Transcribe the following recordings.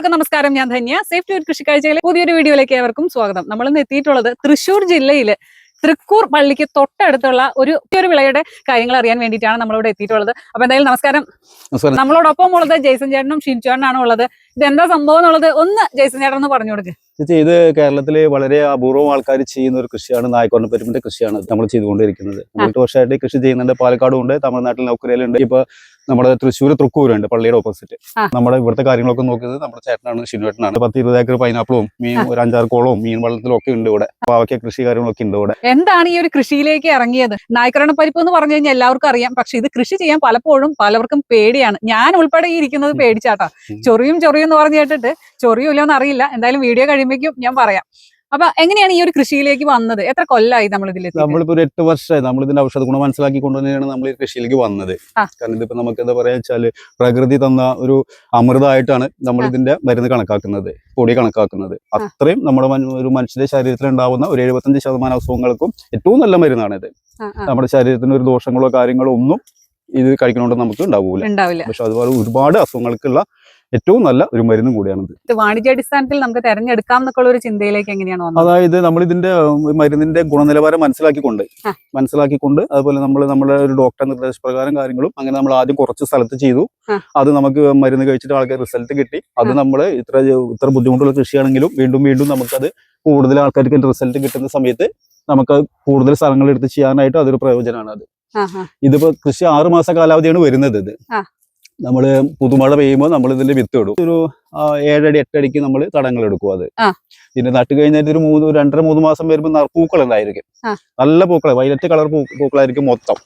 എല്ലാവർക്കും നമസ്കാരം. ഞാൻ ധന്യ. സേഫ്റ്റി വിത്ത് കൃഷിക്കാഴ്ചയിലെ പുതിയൊരു വീഡിയോയിലേക്ക് ഏവർക്കും സ്വാഗതം. നമ്മൾ ഇന്ന് എത്തിയിട്ടുള്ളത് തൃശ്ശൂർ ജില്ലയിലെ തൃക്കൂർ പള്ളിക്ക് തൊട്ടടുത്തുള്ള ഒരു വിളയുടെ കാര്യങ്ങൾ അറിയാൻ വേണ്ടിയിട്ടാണ് നമ്മളിവിടെ എത്തിയിട്ടുള്ളത്. അപ്പൊ എന്തായാലും നമസ്കാരം. നമ്മളോടൊപ്പം ഉള്ളത് ജയ്സൺ ചേട്ടനും ഷിൻചു ചേട്ടനാണ് ഉള്ളത്. ഇത് എന്താ സംഭവം എന്നുള്ളത് ഒന്ന് ജയ്സൺ ചേട്ടൻ ഒന്ന് പറഞ്ഞു കൊടുക്കുക. ഇത് കേരളത്തിലെ വളരെ അപൂർവം ആൾക്കാർ ചെയ്യുന്ന ഒരു കൃഷിയാണ്. നായ്ക്കോറിന്റെ പെരുമിന്റെ കൃഷിയാണ് നമ്മൾ ചെയ്തുകൊണ്ടിരിക്കുന്നത്. 8 വർഷമായിട്ട് കൃഷി ചെയ്യുന്നുണ്ട്. പാലക്കാടും ഉണ്ട്, തമിഴ്നാട്ടിൽ നൗക്കരയിലുണ്ട്. ഇപ്പൊ നമ്മുടെ തൃശ്ശൂർ തൃക്കൂരുണ്ട്, പള്ളിയുടെ ഓപ്പോസിറ്റ്. നമ്മുടെ ഇവിടുത്തെ കാര്യങ്ങളൊക്കെ നോക്കിയത് നമ്മുടെ ചേട്ടനാണ്, ഷിനുവേട്ടനാണ്. 10-20 ഏക്കർ പൈനാപ്പിളും ഒരു 5-6 കോളവും മീൻ വെള്ളത്തിലും ഒക്കെ ഉണ്ട് ഇവിടെ. പാവയ്ക്ക കൃഷി കാര്യങ്ങളൊക്കെ ഉണ്ട് ഇവിടെ. എന്താണ് ഈ ഒരു കൃഷിയിലേക്ക് ഇറങ്ങിയത്? നായ്ക്കരണ പരിപ്പ് എന്ന് പറഞ്ഞു കഴിഞ്ഞാൽ എല്ലാവർക്കും അറിയാം. പക്ഷെ ഇത് കൃഷി ചെയ്യാൻ പലപ്പോഴും പലവർക്കും പേടിയാണ്. ഞാൻ ഉൾപ്പെടെ ഇരിക്കുന്നത് പേടിച്ചാട്ടാ. ചൊറിയും എന്ന് പറഞ്ഞു കേട്ടിട്ട് ചൊറിയൂലെന്ന് അറിയില്ല. എന്തായാലും വീഡിയോ കഴിയുമ്പോഴേക്കും ഞാൻ പറയാം. അപ്പൊ എങ്ങനെയാണ് ഈ ഒരു കൃഷിയിലേക്ക് വന്നത്? എത്ര കൊല്ലായി നമ്മളിപ്പോ ഒരു 8 വർഷമായി നമ്മൾ ഇതിന്റെ ഔഷധ ഗുണം മനസ്സിലാക്കിക്കൊണ്ട് തന്നെയാണ് നമ്മൾ ഈ കൃഷിയിലേക്ക് വന്നത്. കാരണം ഇതിപ്പോ നമുക്ക് എന്താ പറയാ വെച്ചാല് പ്രകൃതി തന്ന ഒരു അമൃതമായിട്ടാണ് നമ്മൾ ഇതിന്റെ മരുന്ന് കണക്കാക്കുന്നത്, പൊടി കണക്കാക്കുന്നത്. അത്രയും നമ്മുടെ ഒരു മനുഷ്യന്റെ ശരീരത്തിൽ ഉണ്ടാവുന്ന ഒരു 75% അസുഖങ്ങൾക്കും ഏറ്റവും നല്ല മരുന്നാണിത്. നമ്മുടെ ശരീരത്തിന് ഒരു ദോഷങ്ങളോ കാര്യങ്ങളോ ഒന്നും ഇത് കഴിക്കണോണ്ട് നമുക്ക് ഉണ്ടാവില്ല. പക്ഷെ അതുപോലെ ഒരുപാട് അസുഖങ്ങൾക്കുള്ള ഏറ്റവും നല്ല ഒരു മരുന്നും കൂടിയാണിത്. വാണിജ്യാടിസ്ഥാനത്തിൽ നമുക്ക് തെരഞ്ഞെടുക്കാം എന്നൊക്കെ ഒരു ചിന്തയിലേക്ക് എങ്ങനെയാണ് വന്നത്? അതായത് നമ്മൾ ഇതിന്റെ മരുന്നിന്റെ ഗുണനിലവാരം മനസ്സിലാക്കിക്കൊണ്ട് അതുപോലെ നമ്മുടെ ഒരു ഡോക്ടർ നിർദ്ദേശപ്രകാരം കാര്യങ്ങളും അങ്ങനെ നമ്മൾ ആദ്യം കുറച്ച് സ്ഥലത്ത് ചെയ്തു. അത് നമുക്ക് മരുന്ന് കഴിച്ചിട്ട് ആൾക്കാർ റിസൾട്ട് കിട്ടി. അത് നമ്മൾ ഇത്ര ബുദ്ധിമുട്ടുള്ള കൃഷിയാണെങ്കിലും വീണ്ടും നമുക്കത് കൂടുതൽ ആൾക്കാർക്ക് റിസൾട്ട് കിട്ടുന്ന സമയത്ത് നമുക്ക് കൂടുതൽ സ്ഥലങ്ങൾ എടുത്ത് ചെയ്യാനായിട്ട് അതൊരു പ്രയോജനമാണ്. അത് ഇതിപ്പോ കൃഷി 6 മാസ കാലാവധിയാണ് വരുന്നത്. ഇത് നമ്മള് പുതുമഴ പെയ്യുമ്പോൾ നമ്മൾ ഇതിന്റെ വിത്ത് ഇടും. ഒരു 7 അടി 8 അടിക്ക് നമ്മൾ തടങ്ങൾ എടുക്കും. അത് പിന്നെ നട്ട് കഴിഞ്ഞിട്ട് ഒരു 2-3 മാസം വരുമ്പോൾ പൂക്കൾ ഉണ്ടായിരിക്കും. നല്ല പൂക്കൾ, വൈലറ്റ് കളർ പൂക്കളായിരിക്കും മൊത്തം.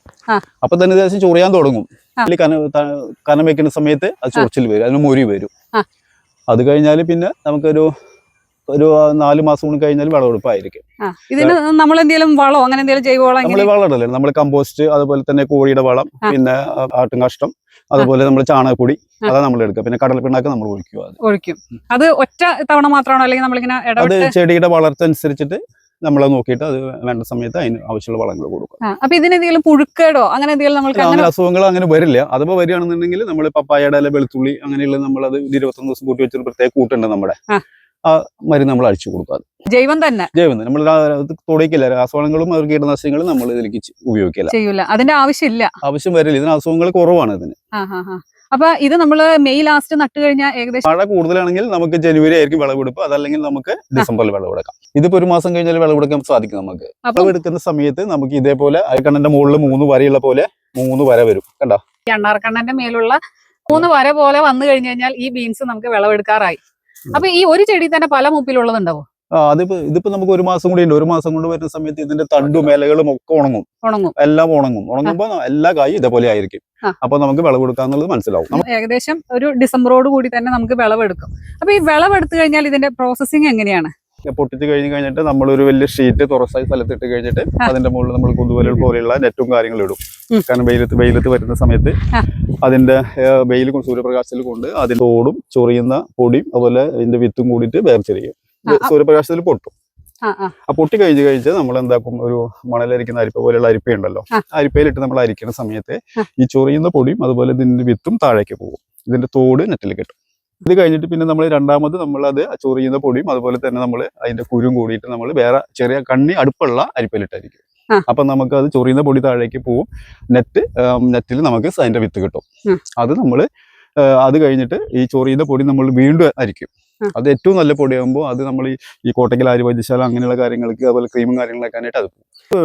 അപ്പൊ തന്നെ ഏകദേശം ചൊറിയാൻ തുടങ്ങും. കനം വെക്കുന്ന സമയത്ത് അത് ചൊറിച്ചിൽ വരും, അതിന് മൊരി വരും. അത് കഴിഞ്ഞാൽ പിന്നെ നമുക്കൊരു 4 മാസം കൂടി കഴിഞ്ഞാൽ വിളവെടുപ്പായിരിക്കും. ഇതിന് നമ്മൾ എന്തെങ്കിലും വളോ അങ്ങനെ എന്തെങ്കിലും ജൈവവളം? നമ്മൾ വളം ഇടല്ലേ, നമ്മൾ കമ്പോസ്റ്റ്, അതുപോലെ തന്നെ കോഴിയുടെ വളം, പിന്നെ ആട്ടുംകാഷ്ടം, അതുപോലെ നമ്മൾ ചാണകപ്പൊടി, അതാണ് നമ്മൾ എടുക്കുക. പിന്നെ കടലപ്പിണ്ണാക്ക് നമ്മൾ ഒഴിക്കും. അത് ഒറ്റ തവണ മാത്രമാണോ അല്ലെങ്കിൽ നമ്മളിങ്ങനെ അത് ചെടിയുടെ വളർച്ച അനുസരിച്ചിട്ട് നമ്മളെ നോക്കിയിട്ട് അത് വേണ്ട സമയത്ത് അതിന് ആവശ്യമുള്ള വളങ്ങൾ കൊടുക്കും. അപ്പൊ ഇതിനെന്തെങ്കിലും പുഴുക്കേടോ അങ്ങനെ എന്തെങ്കിലും അങ്ങനെ അസുഖങ്ങൾ അങ്ങനെ വരില്ല. അതിപ്പോ വരികയാണെന്നുണ്ടെങ്കിൽ നമ്മൾ പപ്പായയുടെ ഇല, വെളുത്തുള്ളി അങ്ങനെയുള്ള നമ്മളത് 21 ദിവസം കൂട്ടി വെച്ചൊരു പ്രത്യേക കൂട്ടുണ്ട് നമ്മുടെ. ആ മരുന്ന് നമ്മൾ അടിച്ചു കൊടുക്കുക. ജൈവം തന്നെ നമ്മൾ തുടക്കില്ല. രാസവളങ്ങളും കീടനാശിനികളും നമ്മൾ ഇതിലേക്ക് ഉപയോഗിക്കില്ല. അതിന്റെ ആവശ്യം വരില്ല. ഇതിന് അസുഖങ്ങൾ കുറവാണ് ഇതിന്. അപ്പൊ ഇത് നമ്മള് മെയ് ലാസ്റ്റ് നട്ട് കഴിഞ്ഞാൽ ഏകദേശം മഴ കൂടുതലാണെങ്കിൽ നമുക്ക് ജനുവരി ആയിരിക്കും വിളവെടുപ്പ്. അതല്ലെങ്കിൽ നമുക്ക് ഡിസംബറിൽ വിളവെടുക്കാം. ഇതിപ്പോ ഒരു മാസം കഴിഞ്ഞാൽ വിളവെടുക്കാൻ സാധിക്കും. നമുക്ക് വിളവെടുക്കുന്ന സമയത്ത് നമുക്ക് ഇതേപോലെ അരക്കണ്ണന്റെ മുകളിൽ 3 വരയുള്ള പോലെ 3 വര വരും. കണ്ടോ? എണ്ണാർക്കണ്ണന്റെ മേലുള്ള 3 വര പോലെ വന്നു കഴിഞ്ഞു കഴിഞ്ഞാൽ ഈ ബീൻസ് നമുക്ക് വിളവെടുക്കാറായി. അപ്പൊ ഈ ഒരു ചെടി തന്നെ പല മൂപ്പിലുള്ളതുണ്ടാവും. ഇതിപ്പോ നമുക്ക് 1 മാസം കൂടി ഉണ്ട്. 1 മാസം കൊണ്ട് വരുന്ന സമയത്ത് ഇതിന്റെ തണ്ടും ഇലകളും ഒക്കെ എല്ലാം ഉണങ്ങുമ്പോ എല്ലാ കായും ഇതേപോലെ ആയിരിക്കും. അപ്പൊ നമുക്ക് വിളവെടുക്കാന്നുള്ളത് മനസ്സിലാവും. ഏകദേശം ഒരു ഡിസംബറോട് കൂടി തന്നെ നമുക്ക് വിളവെടുക്കും. അപ്പൊ ഈ വിളവെടുത്ത് കഴിഞ്ഞാൽ ഇതിന്റെ പ്രോസസ്സിങ് എങ്ങനെയാണ്? പൊട്ടിച്ച് കഴിഞ്ഞിട്ട് നമ്മളൊരു വലിയ ഷീറ്റ് തുറസായ സ്ഥലത്തിട്ട് കഴിഞ്ഞിട്ട് അതിന്റെ മുകളിൽ നമ്മൾ കൊതുവലുകൾ പോലെയുള്ള നെറ്റും കാര്യങ്ങളും ഇടും. കാരണം വെയിലത്ത് വരുന്ന സമയത്ത് അതിന്റെ വെയിൽ സൂര്യപ്രകാശത്തിൽ കൊണ്ട് അതിന്റെ തോടും ചൊറിയുന്ന പൊടിയും അതുപോലെ അതിന്റെ വിത്തും കൂടിയിട്ട് വേർതിരിക്കും. സൂര്യപ്രകാശത്തിൽ പൊട്ടും. ആ പൊട്ടി കഴിച്ച് നമ്മൾ എന്താക്കും, ഒരു മണലരിക്കുന്ന അരിപ്പ പോലെയുള്ള അരിപ്പയുണ്ടല്ലോ, അരിപ്പയിലിട്ട് നമ്മൾ അരിക്കുന്ന സമയത്ത് ഈ ചൊറിയുന്ന പൊടിയും അതുപോലെ ഇതിന്റെ വിത്തും താഴേക്ക് പോകും. ഇതിന്റെ തോട് നെറ്റിൽ കിട്ടും. ഇത് കഴിഞ്ഞിട്ട് പിന്നെ നമ്മൾ രണ്ടാമത് നമ്മളത് ചൊറിയുന്ന പൊടിയും അതുപോലെ തന്നെ നമ്മൾ അതിന്റെ കുരും കൂടിയിട്ട് നമ്മൾ വേറെ ചെറിയ കണ്ണി അടുപ്പുള്ള അരിപ്പയിലിട്ടായിരിക്കും. അപ്പൊ നമുക്ക് അത് ചൊറിയുന്ന പൊടി താഴേക്ക് പോവും. നെറ്റിൽ നമുക്ക് അതിന്റെ വിത്ത് കിട്ടും. അത് കഴിഞ്ഞിട്ട് ഈ ചൊറിയുന്ന പൊടി നമ്മൾ വീണ്ടും അരിക്കും. അത് ഏറ്റവും നല്ല പൊടിയാകുമ്പോൾ അത് നമ്മൾ ഈ കോട്ടയ്ക്കൽ ആര്യവൈദ്യശാല അങ്ങനെയുള്ള കാര്യങ്ങൾക്ക് അതുപോലെ ക്രീമും കാര്യങ്ങളൊക്കെ ആയിട്ട് അത് പോകും.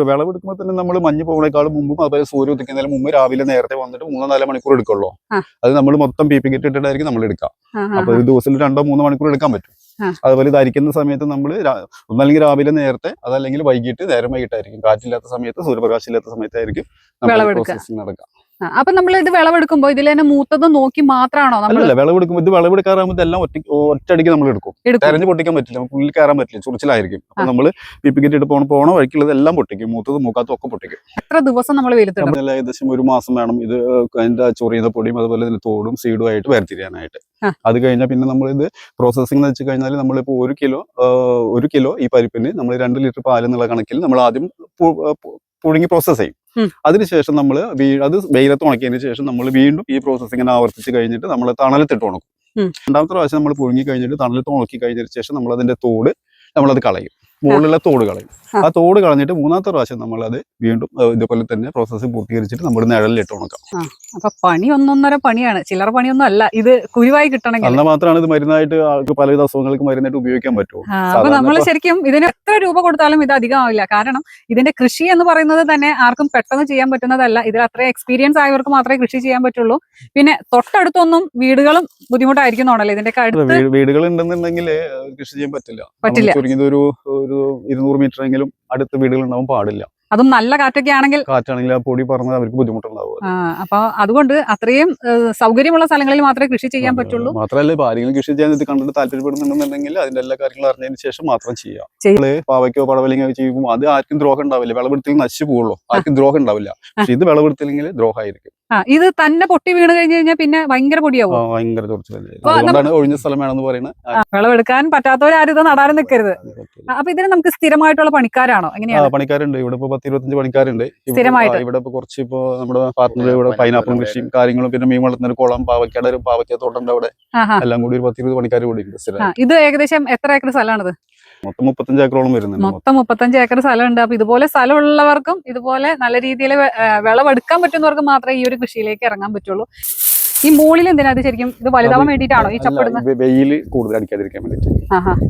വിളവെടുക്കുമ്പോൾ തന്നെ നമ്മൾ മഞ്ഞ് പോകുന്നേക്കാളും മുമ്പും അതുപോലെ സൂര്യ ഉദിക്കുന്നതിന് മുമ്പ് രാവിലെ നേരത്തെ വന്നിട്ട് 3-4 മണിക്കൂർ എടുക്കുള്ളൂ. അത് നമ്മൾ മൊത്തം PP കിറ്റ് ഇട്ടിട്ടായിരിക്കും നമ്മൾ എടുക്കാം. അപ്പൊ ഒരു ദിവസത്തിൽ 2-3 മണിക്കൂർ എടുക്കാൻ പറ്റും. അതുപോലെ ഇത് അരിക്കുന്ന സമയത്ത് നമ്മൾ ഒന്നല്ലെങ്കിൽ രാവിലെ നേരത്തെ, അതല്ലെങ്കിൽ വൈകിട്ട് നേരം വൈകിട്ടായിരിക്കും. കാറ്റില്ലാത്ത സമയത്ത്, സൂര്യപ്രകാശം ഇല്ലാത്ത സമയത്തായിരിക്കും പ്രോസസ്സിംഗ് നടക്കാം. അപ്പൊ നമ്മൾ ഇത് വിളവെടുക്കുമ്പോ ഇതിൽ തന്നെ മൂത്തത് നോക്കി മാത്രമാണോ? വിളവെടുക്കുമ്പോൾ ഇത് വിളവെടുക്കാറാകുമ്പോൾ എല്ലാം ഒറ്റയടിക്ക് നമ്മൾ എടുക്കും. തെരഞ്ഞു പൊട്ടിക്കാൻ പറ്റില്ല, നമുക്ക് ഉള്ളിൽ കയറാൻ പറ്റില്ല, ചുറിച്ചിലായിരിക്കും. അപ്പൊ നമ്മൾ PP കിറ്റ് ഇട്ട് പോണ വഴിക്കുള്ളത് എല്ലാം പൊട്ടിക്കും. മൂത്തത് മൂക്കാത്തും ഒക്കെ പൊട്ടിക്കും. എത്ര ദിവസം നമ്മൾ ഏകദേശം 1 മാസം വേണം ഇത് അതിന്റെ ചൊറിയുന്ന പൊടിയും അതുപോലെ ഇതിന്റെ തോടും സീഡും ആയിട്ട് വേർതിരിയാനായിട്ട്. അത് കഴിഞ്ഞാൽ പിന്നെ നമ്മൾ ഇത് പ്രോസസ്സിംഗ് എന്ന് വെച്ച് കഴിഞ്ഞാൽ നമ്മളിപ്പോ 1 കിലോ ഈ പരിപ്പിന് നമ്മൾ 2 ലിറ്റർ പാൽ എന്നുള്ള കണക്കിൽ നമ്മൾ ആദ്യം പുഴുങ്ങി പ്രോസസ് ചെയ്യും. അതിനുശേഷം നമ്മൾ അത് വെയിലത്ത് ഉണക്കിയതിന് ശേഷം നമ്മൾ വീണ്ടും ഈ പ്രോസസ്സിങ്ങിനെ ആവർത്തിച്ച് കഴിഞ്ഞിട്ട് നമ്മൾ തണലത്തിട്ട് ഉണക്കും. രണ്ടാമത്തെ പ്രാവശ്യം നമ്മൾ പുഴുങ്ങി കഴിഞ്ഞിട്ട് തണലത്ത് ഉണക്കി കഴിഞ്ഞതിന് ശേഷം നമ്മൾ അതിന്റെ തോട് നമ്മളത് കളയും, മുകളിലുള്ള തോട് കളയും. ആ തോട് കളഞ്ഞിട്ട് മൂന്നാമത്തെ പ്രാവശ്യം നമ്മളത് വീണ്ടും ഇതുപോലെ തന്നെ പ്രോസസ്സ് പൂർത്തീകരിച്ചിട്ട് നമ്മൾ നിഴലിലിട്ട് ഉണക്കാം. അപ്പൊ പണി ഒന്നൊന്നര പണിയാണ്, ചില്ലറ പണിയൊന്നും അല്ല ഇത് കുരുവായി കിട്ടണമെങ്കിൽ. എന്നാൽ മാത്രമാണ് ഇത് മരുന്നായിട്ട് ആൾക്ക് പല അസുഖങ്ങൾക്ക് മരുന്നായിട്ട് ഉപയോഗിക്കാൻ പറ്റുമോ. അപ്പൊ നമ്മൾ ശരിക്കും ഇതിന് എത്ര രൂപ കൊടുത്താലും ഇത് അധികമാവില്ല. കാരണം ഇതിന്റെ കൃഷി എന്ന് പറയുന്നത് തന്നെ ആർക്കും പെട്ടെന്ന് ചെയ്യാൻ പറ്റുന്നതല്ല. ഇതിൽ അത്ര എക്സ്പീരിയൻസ് ആയവർക്ക് മാത്രമേ കൃഷി ചെയ്യാൻ പറ്റുള്ളൂ. പിന്നെ തൊട്ടടുത്തൊന്നും വീടുകളും ബുദ്ധിമുട്ടായിരിക്കുന്നോണ്ടല്ലേ ഇതിന്റെ വീടുകൾ ഉണ്ടെന്നുണ്ടെങ്കിൽ കൃഷി ചെയ്യാൻ പറ്റില്ല. ചുരുങ്ങിയത് ഒരു 200 മീറ്റർ എങ്കിലും അടുത്ത വീടുകൾ ഉണ്ടാവാൻ പാടില്ല. അതും നല്ല കാറ്റൊക്കെ ആണെങ്കിൽ ആ പൊടി പറഞ്ഞത് അവർക്ക് ബുദ്ധിമുട്ടുണ്ടാവും. അപ്പൊ അതുകൊണ്ട് അത്രയും സൗകര്യമുള്ള സ്ഥലങ്ങളിൽ മാത്രമേ കൃഷി ചെയ്യാൻ പറ്റുള്ളൂ. മാത്രമല്ല ഇപ്പൊ ആരെങ്കിലും കൃഷി ചെയ്യാൻ ഇത് കണ്ടിട്ട് താല്പര്യപ്പെടുന്നുണ്ടെന്നുണ്ടെങ്കിൽ അതിന്റെ എല്ലാ കാര്യങ്ങളും അറിഞ്ഞതിന് ശേഷം മാത്രം ചെയ്യാം. പാവയ്ക്കോ പടവലിങ്ങോ ചെയ്യുമ്പോൾ അത് ആർക്കും ദ്രോഹം ഉണ്ടാവില്ല, വിളവെടുത്തിൽ നശിച്ചു പോകുള്ളൂ, ആർക്കും ദ്രോഹം ഉണ്ടാവില്ല. പക്ഷെ ഇത് വിളവെടുത്തില്ലെങ്കിൽ ദ്രോഹമായിരിക്കും. ഇത് തന്നെ പൊട്ടി വീണ് കഴിഞ്ഞു കഴിഞ്ഞാൽ പിന്നെ ഭയങ്കര പൊടിയാവും, ഭയങ്കര അതുകൊണ്ടാണ് ഒഴിഞ്ഞ സ്ഥലം വേണമെന്ന് പറയുന്നത്. വിളവെടുക്കാൻ പറ്റാത്തവരാരും ഇത് നടാനും നിൽക്കരുത്. അപ്പൊ ഇതിന് നമുക്ക് സ്ഥിരമായിട്ടുള്ള പണിക്കാരാണോ എങ്ങനെയാണ്? പണിക്കാരുണ്ട്, ഇവിടെ ഇപ്പൊ 10-25 പണിക്കാരുണ്ട്. സ്ഥിരമായിട്ട് ഇവിടെ ഇപ്പൊ കുറച്ച് ഇപ്പൊ നമ്മുടെ പാർട്ട്ണർ ഇവിടെ പൈനാപ്പിൾ കൃഷിയും കാര്യങ്ങളും പിന്നെ മീൻ വളർത്തുന്ന കുളം പാവയ്ക്ക തോട്ടം അവിടെ എല്ലാം കൂടി ഒരു 10-20 പണിക്കാർ കൂടി ഉണ്ട്. ഇത് ഏകദേശം എത്ര ഏക്കർ സ്ഥലമാണിത്? മൊത്തം 35 ഏക്കറോളം വരുന്നുണ്ട്. മൊത്തം 35 ഏക്കർ സ്ഥലമുണ്ട്. അപ്പൊ ഇതുപോലെ സ്ഥലമുള്ളവർക്കും ഇതുപോലെ നല്ല രീതിയിൽ വിളവെടുക്കാൻ പറ്റുന്നവർക്കും മാത്രമേ ഈ ഒരു കൃഷിയിലേക്ക് ഇറങ്ങാൻ പറ്റുള്ളൂ. ഈ മുകളിൽ എന്തിനാ ഇത് ശരിക്കും ഇത് വലുതാവാൻ വേണ്ടിയിട്ടാണോ ഈ ചപ്പിടുന്നത്? വെയിൽ കൂടുതൽ അടിക്കാതിരിക്കാൻ വേണ്ടിട്ട്.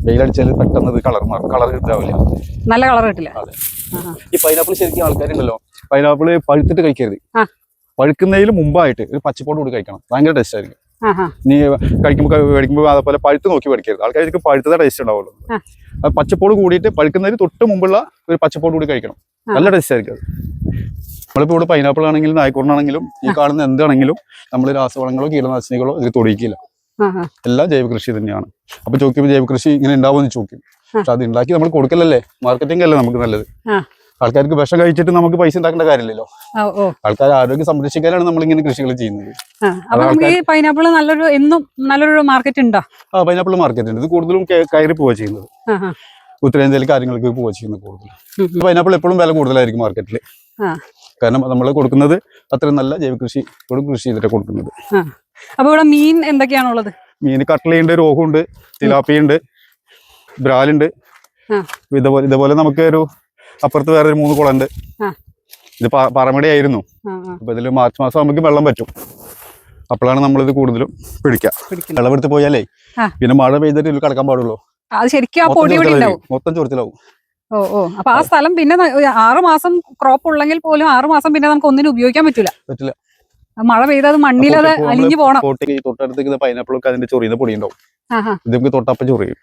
വെയിൽ അടിച്ചാൽ പെട്ടെന്ന് കളർ കിട്ടാവില്ല, നല്ല കളർ കിട്ടില്ല. ഈ പൈനാപ്പിൾ ശരിക്കും ആൾക്കാരുണ്ടല്ലോ പൈനാപ്പിൾ പഴുത്തിട്ട് കഴിക്കരുത്, പഴുക്കുന്നതിന് മുമ്പായിട്ട് ഒരു പച്ചപ്പോട് കൂടി കഴിക്കണം, ഭയങ്കര ടേസ്റ്റ് ആയിരിക്കും. നീ കഴിക്കുമ്പോൾ അതേപോലെ പഴുത്ത് നോക്കി പഠിക്കരുത്, ആൾക്കാർക്ക് പഴുത്തത ടേസ്റ്റ് ഉണ്ടാവുള്ളൂ. പച്ചപ്പോട് കൂടിയിട്ട് പഴുക്കുന്നതിന് തൊട്ട് മുമ്പുള്ള ഒരു പച്ചപ്പോട് കൂടി കഴിക്കണം, നല്ല ടേസ്റ്റ് ആയിരിക്കും അത്. നമ്മളിപ്പോൾ ഇവിടെ പൈനാപ്പിൾ ആണെങ്കിലും നായ്ക്കൂറിനാണെങ്കിലും ഈ കാണുന്ന എന്താണെങ്കിലും നമ്മൾ രാസവളങ്ങളോ കീടനാശിനികളോ ഇതിൽ തൊടിയിക്കില്ല, എല്ലാം ജൈവ കൃഷി തന്നെയാണ്. അപ്പൊ ചോദിക്കുമ്പോൾ ജൈവ കൃഷി ഇങ്ങനെ ഉണ്ടാവുമെന്ന് ചോദിക്കും. പക്ഷെ അത് ഉണ്ടാക്കി നമ്മൾ കൊടുക്കലല്ലേ, മാർക്കറ്റിംഗ് അല്ലേ നമുക്ക് നല്ലത്. ആൾക്കാർക്ക് വിഷം കഴിച്ചിട്ട് നമുക്ക് പൈസ ഉണ്ടാക്കേണ്ട കാര്യമില്ലല്ലോ. ആൾക്കാർ ആരോഗ്യം സംരക്ഷിക്കാനാണ് നമ്മൾ ഇങ്ങനെ കൃഷികൾ ചെയ്യുന്നത്. പൈനാപ്പിൾ നല്ലൊരു മാർക്കറ്റ് ഉണ്ടോ? പൈനാപ്പിൾ മാർക്കറ്റ് ഉണ്ട്. ഇത് കൂടുതലും കയറി പോവുക ചെയ്യുന്നത്, ഉത്തരേന്ത്യയിലെ കാര്യങ്ങൾക്ക് പോവുക ചെയ്യുന്നത് കൂടുതൽ. പൈനാപ്പിൾ എപ്പോഴും വില കൂടുതലായിരിക്കും മാർക്കറ്റിൽ, കാരണം നമ്മൾ കൊടുക്കുന്നത് അത്രയും നല്ല ജൈവ കൃഷി ചെയ്തിട്ട് കൊടുക്കുന്നത്. അപ്പൊ ഇവിടെ മീൻ എന്തൊക്കെയാണുള്ളത്? മീൻ കട്ട്ലയുണ്ട്, രോഹുണ്ട്, തിലാപ്പിയുണ്ട്, ബ്രാലുണ്ട്. ഇതേപോലെ നമുക്ക് ഒരു അപ്പുറത്ത് വേറെ 3 കുളമുണ്ട്. ഇത് പറമടയായിരുന്നു. അപ്പൊ ഇതില് മാർച്ച് മാസം നമുക്ക് വെള്ളം പറ്റും, അപ്പോഴാണ് നമ്മളിത് കൂടുതലും പിടിക്കുക. വെള്ളമെടുത്ത് പോയാലേ പിന്നെ മഴ പെയ്തിട്ട് ഇതിൽ കിടക്കാൻ പാടുള്ളൂ, മൊത്തം ചൊറിച്ചിലാവും. അപ്പൊ ആ സ്ഥലം പിന്നെ 6 മാസം ക്രോപ്പ് ഉള്ളെങ്കിൽ പോലും 6 മാസം പിന്നെ നമുക്ക് ഒന്നിനും ഉപയോഗിക്കാൻ പറ്റില്ല. മഴ പെയ്തത് മണ്ണിലത് അലിഞ്ഞു പോകണം. തൊട്ടടുത്ത് പൈനാപ്പിളൊക്കെ അതിന്റെ ചൊറിയുന്ന പൊടി ഉണ്ടാവും, ഇത് നമുക്ക് തൊട്ടപ്പം ചൊറിയും.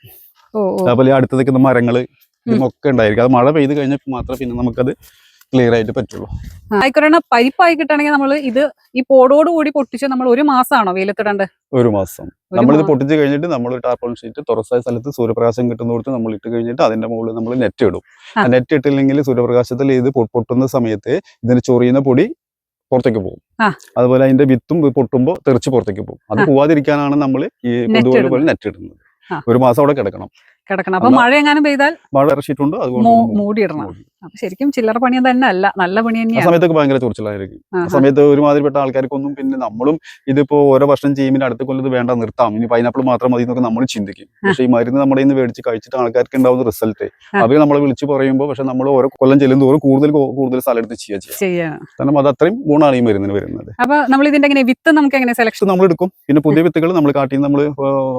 അതുപോലെ അടുത്ത് നിൽക്കുന്ന മരങ്ങള് ഇതൊക്കെ ഉണ്ടായിരിക്കും. അത് മഴ പെയ്ത് കഴിഞ്ഞപ്പോൾ മാത്രമേ പിന്നെ നമുക്കത് ക്ലിയർ ആയിട്ട് പറ്റുള്ളൂ. ആയിക്കോട്ടെ, പരിപ്പായി കിട്ടണമെങ്കിൽ നമ്മൾ ഇത് ഈ പോടോട് കൂടി പൊട്ടിച്ച് നമ്മൾ 1 മാസമാണോ വെയിലത്തിടേണ്ടത്? 1 മാസം നമ്മളിത് പൊട്ടിച്ച് കഴിഞ്ഞിട്ട് നമ്മൾ ടാർപോളിൻ ഷീറ്റ് തുറസായ സ്ഥലത്ത് സൂര്യപ്രകാശം കിട്ടുന്നിടത്ത് നമ്മൾ ഇട്ട് കഴിഞ്ഞിട്ട് അതിന്റെ മുകളിൽ നമ്മൾ നെറ്റ് ഇടും. ആ നെറ്റ് ഇട്ടില്ലെങ്കിൽ സൂര്യപ്രകാശത്തിൽ ഇത് പൊട്ടുന്ന സമയത്ത് ഇതിന് ചൊറിയുന്ന പൊടി പുറത്തേക്ക് പോകും. അതുപോലെ അതിന്റെ വിത്തും പൊട്ടുമ്പോൾ തെറിച്ച് പുറത്തേക്ക് പോകും. അത് പോവാതിരിക്കാനാണ് നമ്മൾ ഈ കൊതുകുകൾ പോലെ നെറ്റ് ഇടുന്നത്. 1 മാസം അവിടെ കിടക്കണം. അപ്പൊ മഴ എങ്ങാനും പെയ്താൽ മഴ ഇറച്ചിട്ടുണ്ട്, അതുകൊണ്ട് മൂടിയിടണം. അപ്പൊ ശരിക്കും ചില്ലറ പണി തന്നെ അല്ല, നല്ല പണി തന്നെയാണ്. സമയത്തൊക്കെ ഭയങ്കര ചൊറിച്ചിലായിരിക്കും. ആ സമയത്ത് ഒരുമാതിരിപ്പെട്ട ആൾക്കാർക്കൊന്നും പിന്നെ നമ്മളും ഇതിപ്പോ ഓരോ വർഷം ചെയ്യുമ്പോൾ അടുത്ത കൊല്ലത്ത് വേണ്ട നിർത്താം, ഇനി പൈനാപ്പിൾ മാത്രം മതി എന്നൊക്കെ നമ്മൾ ചിന്തിക്കും. പക്ഷെ ഈ മരുന്ന് നമ്മുടെ ഇന്ന് മേടിച്ച് കഴിച്ചിട്ട് ആൾക്കാർക്ക് ഉണ്ടാവുന്ന റിസൾട്ട് അവര് നമ്മളെ വിളിച്ച് പറയുമ്പോൾ പക്ഷെ നമ്മൾ ഓരോ കൊല്ലം ചെല്ലും തോറും കൂടുതൽ സ്ഥലം എടുത്ത് ചെയ്യാം. കാരണം അത് അത്രയും ഗുണമാണ് ഈ മരുന്നിന് വരുന്നത്. അപ്പൊ നമ്മൾ ഇതിന്റെ വിത്ത് നമുക്ക് എങ്ങനെ സെലക്ഷൻ നമ്മൾ എടുക്കും. പിന്നെ പുതിയ വിത്തുകൾ നമ്മൾ കാട്ടിൽ നമ്മൾ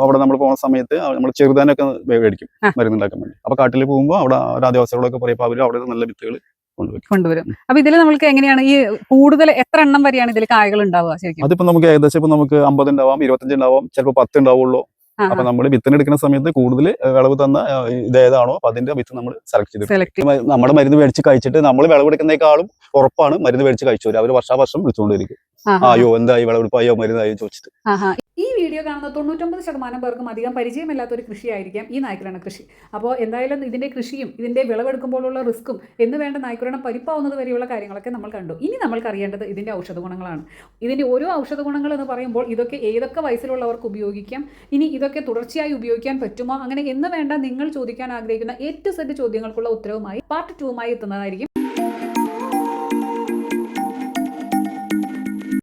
അവിടെ നമ്മൾ പോകുന്ന സമയത്ത് നമ്മൾ ചെറുതാനൊക്കെ മേടിക്കും മരുന്നുണ്ടാക്കാൻ വേണ്ടി. അപ്പൊ കാട്ടിൽ പോകുമ്പോൾ അവിടെ ആദിവാസികളൊക്കെ പറയുമ്പോൾ അവർ അവിടെ നല്ല വിത്തുകൾ കൊണ്ടുവരും. അപ്പൊ ഇതിൽ നമുക്ക് എങ്ങനെയാണ് ഈ കൂടുതൽ എത്ര എണ്ണം വരെയാണ് ഇതിൽ കായകൾ ഉണ്ടാവുക ശരിക്കും? അതിപ്പോ നമുക്ക് ഏകദേശം ഇപ്പൊ നമുക്ക് 50 ഉണ്ടാവാം, 25 ഉണ്ടാവാം, ചിലപ്പോൾ 10 ഉണ്ടാവുള്ളൂ. അപ്പൊ നമ്മൾ വിത്തിനെടുക്കുന്ന സമയത്ത് കൂടുതൽ വിളവ് തന്ന ഇതേതാണോ അപ്പൊ അതിന്റെ വിത്ത് നമ്മൾ സെലക്ട് ചെയ്ത് നമ്മുടെ മരുന്ന് മേടിച്ച് കഴിച്ചിട്ട് നമ്മൾ വിളവെടുക്കുന്നേക്കാളും ഉറപ്പാണ് മരുന്ന് മേടിച്ച് കഴിച്ചവര്. അവർ വർഷാവർഷം വിളിച്ചുകൊണ്ടിരിക്കും, അയ്യോ എന്തായി വിളവെടുപ്പായോ മരുന്നായോ ചോദിച്ചിട്ട്. ഈ വീഡിയോ കാണുന്ന 99% പേർക്കും അധികം പരിചയമില്ലാത്തൊരു കൃഷിയായിരിക്കാം ഈ നായ്ക്കുരണ കൃഷി. അപ്പോൾ എന്തായാലും ഇതിൻ്റെ കൃഷിയും ഇതിൻ്റെ വിളവെടുക്കുമ്പോഴുള്ള റിസ്ക്കും എന്ന് വേണ്ട നായ്ക്കുരണം പരിപ്പാവുന്നത് വരെയുള്ള കാര്യങ്ങളൊക്കെ നമ്മൾ കണ്ടു. ഇനി നമ്മൾക്ക് അറിയേണ്ടത് ഇതിൻ്റെ ഔഷധ ഗുണങ്ങളാണ്. ഇതിൻ്റെ ഓരോ ഔഷധ ഗുണങ്ങൾ എന്ന് പറയുമ്പോൾ ഇതൊക്കെ ഏതൊക്കെ വയസ്സിലുള്ളവർക്ക് ഉപയോഗിക്കാം, ഇനി ഇതൊക്കെ തുടർച്ചയായി ഉപയോഗിക്കാൻ പറ്റുമോ, അങ്ങനെ എന്ന് വേണ്ട നിങ്ങൾ ചോദിക്കാൻ ആഗ്രഹിക്കുന്ന A to Z ചോദ്യങ്ങൾക്കുള്ള ഉത്തരവുമായി പാർട്ട് 2 എത്തുന്നതായിരിക്കും.